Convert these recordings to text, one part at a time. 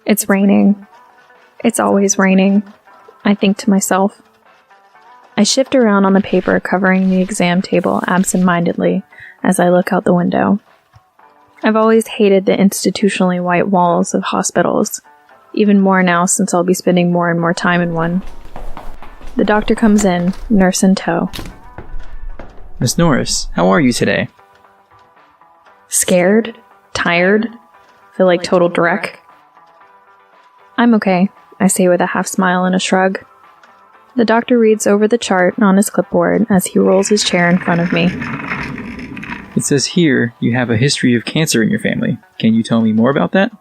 It's raining. It's always raining, I think to myself. I shift around on the paper covering the exam table absent-mindedly as I look out the window. I've always hated the institutionally white walls of hospitals, even more now since I'll be spending more and more time in one. The doctor comes in, nurse in tow. Miss Norris, how are you today? Scared? Tired? Feel like total dreck? I'm okay, I say with a half smile and a shrug. The doctor reads over the chart on his clipboard as he rolls his chair in front of me. It says here you have a history of cancer in your family. Can you tell me more about that?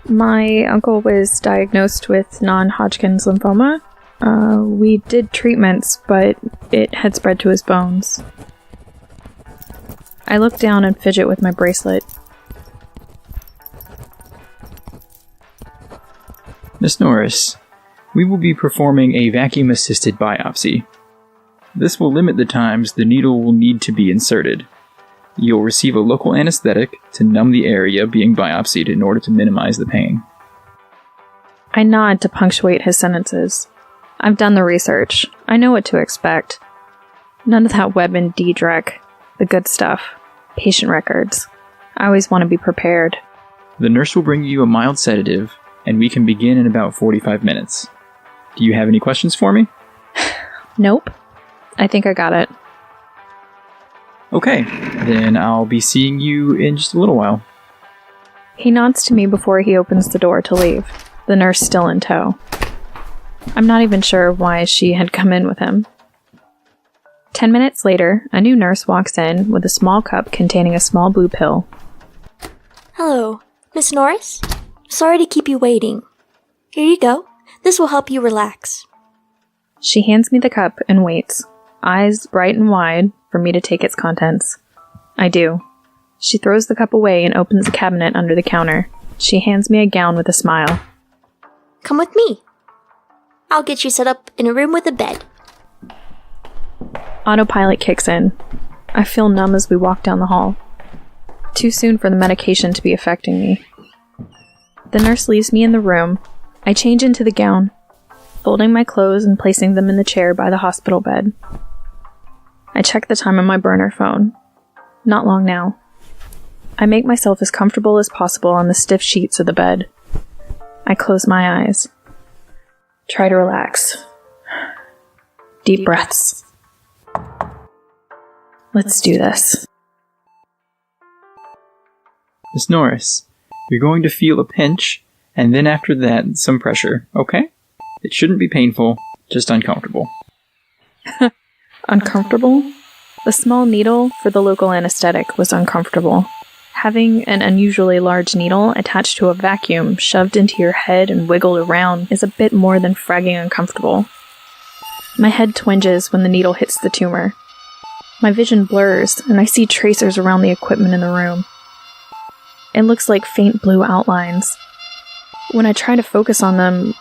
My uncle was diagnosed with non-Hodgkin's lymphoma. We did treatments, but it had spread to his bones. I look down and fidget with my bracelet. Miss Norris, we will be performing a vacuum-assisted biopsy. This will limit the times the needle will need to be inserted. You'll receive a local anesthetic to numb the area being biopsied in order to minimize the pain. I nod to punctuate his sentences. I've done the research. I know what to expect. None of that WebMD dreck. The good stuff. Patient records. I always want to be prepared. The nurse will bring you a mild sedative, and we can begin in about 45 minutes. Do you have any questions for me? Nope. I think I got it. Okay, then I'll be seeing you in just a little while. He nods to me before he opens the door to leave, the nurse still in tow. I'm not even sure why she had come in with him. 10 minutes later, a new nurse walks in with a small cup containing a small blue pill. Hello, Miss Norris? Sorry to keep you waiting. Here you go. This will help you relax. She hands me the cup and waits, eyes bright and wide, for me to take its contents. I do. She throws the cup away and opens the cabinet under the counter. She hands me a gown with a smile. Come with me. I'll get you set up in a room with a bed. Autopilot kicks in. I feel numb as we walk down the hall. Too soon for the medication to be affecting me. The nurse leaves me in the room. I change into the gown, folding my clothes and placing them in the chair by the hospital bed. I check the time on my burner phone. Not long now. I make myself as comfortable as possible on the stiff sheets of the bed. I close my eyes. Try to relax. Deep breaths. Let's do this. Miss Norris, you're going to feel a pinch, and then after that, some pressure, okay? It shouldn't be painful, just uncomfortable. Uncomfortable? The small needle for the local anesthetic was uncomfortable. Having an unusually large needle attached to a vacuum shoved into your head and wiggled around is a bit more than fragging uncomfortable. My head twinges when the needle hits the tumor. My vision blurs, and I see tracers around the equipment in the room. It looks like faint blue outlines. When I try to focus on them,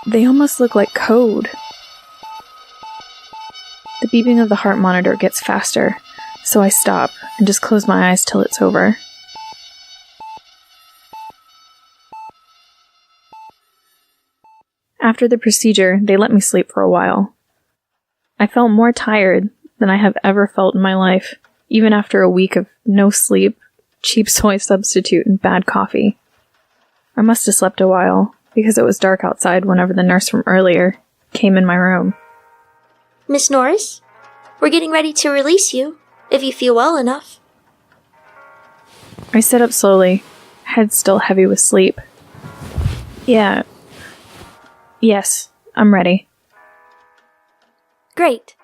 they almost look like code. The beeping of the heart monitor gets faster, so I stop and just close my eyes till it's over. After the procedure, they let me sleep for a while. I felt more tired than I have ever felt in my life, even after a week of no sleep, cheap soy substitute, and bad coffee. I must have slept a while, because it was dark outside whenever the nurse from earlier came in my room. Miss Norris, we're getting ready to release you, if you feel well enough. I sit up slowly, head still heavy with sleep. Yes, I'm ready. Great.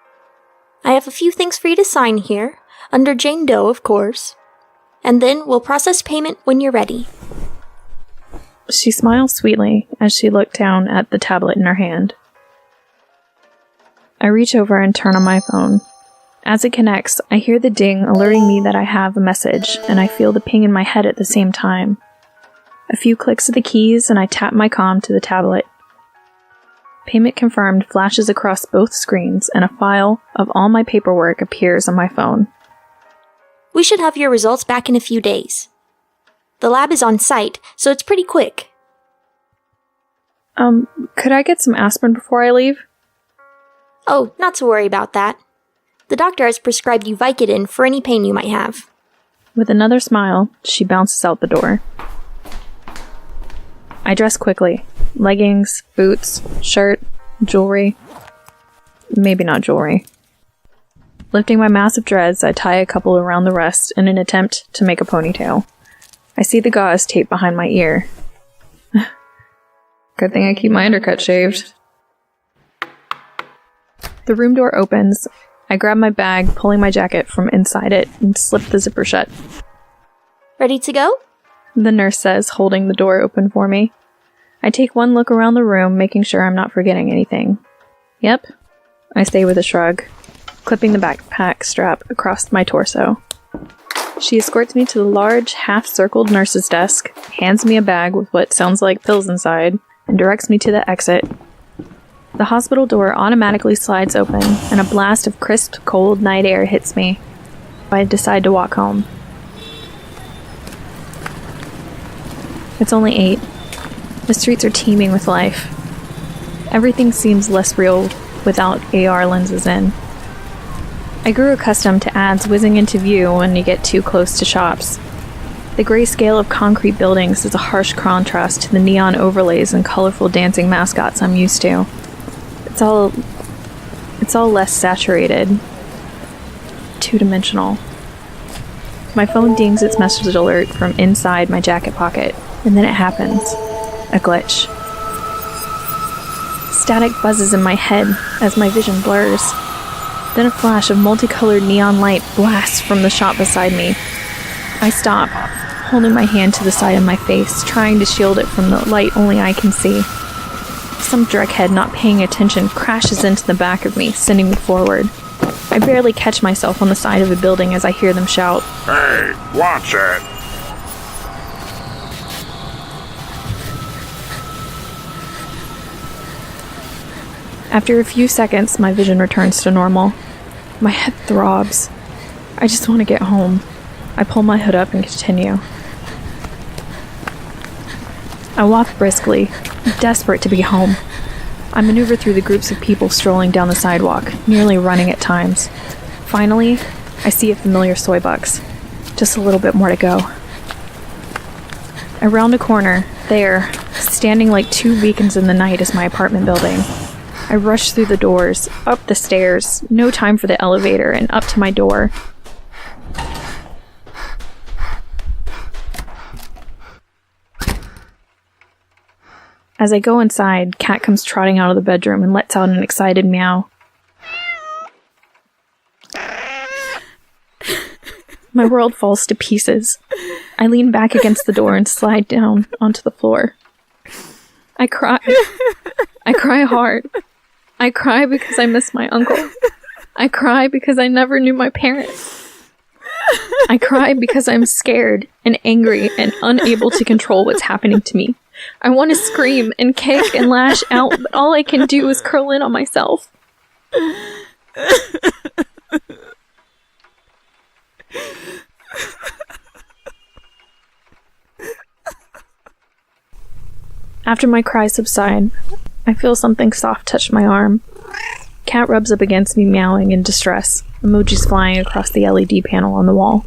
I have a few things for you to sign here, under Jane Doe, of course. And then we'll process payment when you're ready. She smiles sweetly as she looked down at the tablet in her hand. I reach over and turn on my phone. As it connects, I hear the ding alerting me that I have a message, and I feel the ping in my head at the same time. A few clicks of the keys, and I tap my comm to the tablet. Payment confirmed flashes across both screens, and a file of all my paperwork appears on my phone. We should have your results back in a few days. The lab is on site, so it's pretty quick. Could I get some aspirin before I leave? Oh, not to worry about that. The doctor has prescribed you Vicodin for any pain you might have. With another smile, she bounces out the door. I dress quickly. Leggings, boots, shirt, jewelry. Maybe not jewelry. Lifting my massive dreads, I tie a couple around the rest in an attempt to make a ponytail. I see the gauze taped behind my ear. Good thing I keep my undercut shaved. The room door opens. I grab my bag, pulling my jacket from inside it, and slip the zipper shut. Ready to go? The nurse says, holding the door open for me. I take one look around the room, making sure I'm not forgetting anything. Yep. I say with a shrug, clipping the backpack strap across my torso. She escorts me to the large, half-circled nurse's desk, hands me a bag with what sounds like pills inside, and directs me to the exit. The hospital door automatically slides open, and a blast of crisp, cold night air hits me. I decide to walk home. It's only 8. The streets are teeming with life. Everything seems less real without AR lenses in. I grew accustomed to ads whizzing into view when you get too close to shops. The gray scale of concrete buildings is a harsh contrast to the neon overlays and colorful dancing mascots I'm used to. It's all less saturated, two-dimensional. My phone dings its message alert from inside my jacket pocket, and then it happens. A glitch. Static buzzes in my head as my vision blurs. Then a flash of multicolored neon light blasts from the shop beside me. I stop, holding my hand to the side of my face, trying to shield it from the light only I can see. Some drunkhead not paying attention crashes into the back of me, sending me forward. I barely catch myself on the side of a building as I hear them shout, "Hey, watch it!" After a few seconds, my vision returns to normal. My head throbs. I just want to get home. I pull my hood up and continue. I walk briskly, desperate to be home. I maneuver through the groups of people strolling down the sidewalk, nearly running at times. Finally, I see a familiar soy bucks. Just a little bit more to go. I round a corner. There, standing like two beacons in the night, is my apartment building. I rush through the doors, up the stairs, no time for the elevator, and up to my door. As I go inside, Cat comes trotting out of the bedroom and lets out an excited meow. My world falls to pieces. I lean back against the door and slide down onto the floor. I cry. I cry hard. I cry because I miss my uncle. I cry because I never knew my parents. I cry because I'm scared and angry and unable to control what's happening to me. I want to scream and kick and lash out, but all I can do is curl in on myself. After my cries subside, I feel something soft touch my arm. Cat rubs up against me, meowing in distress, emojis flying across the LED panel on the wall.